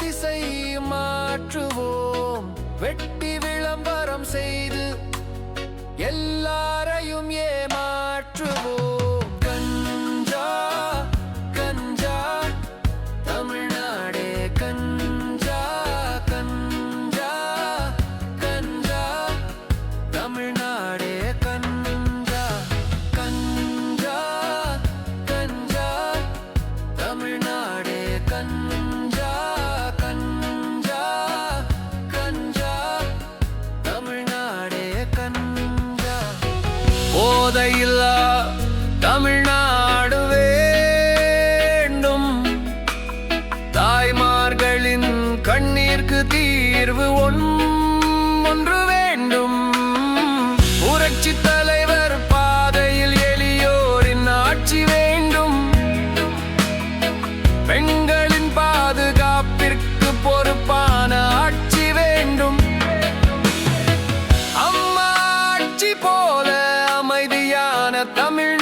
திசை மாற்றுவோம். வெட்டி விளம்பரம் செய்து எல்லாரையும் ஏமாற்றுவோம். கஞ்சா கஞ்சா தமிழ்நாடே கஞ்சா கஞ்சா கஞ்சா தமிழ்நாடே கஞ்சா கஞ்சா கஞ்சா தமிழ்நாடே கஞ்சா கஞ்சா கஞ்சா தமிழ்நாடே கஞ்சா. போதையில்லா தமிழ்நாடு வேண்டும். தாய்மார்களின் கண்ணீர்க்கு தீர்வு ஒன்று வேண்டும். புரட்சி தலைவர் பாதையில் எளியோரின் ஆட்சி வேண்டும். பெண்களின் பாதுகாப்பிற்கு பொறுப்பான ஆட்சி வேண்டும். அம்மா ஆட்சி போல அமைதியான தமிழ்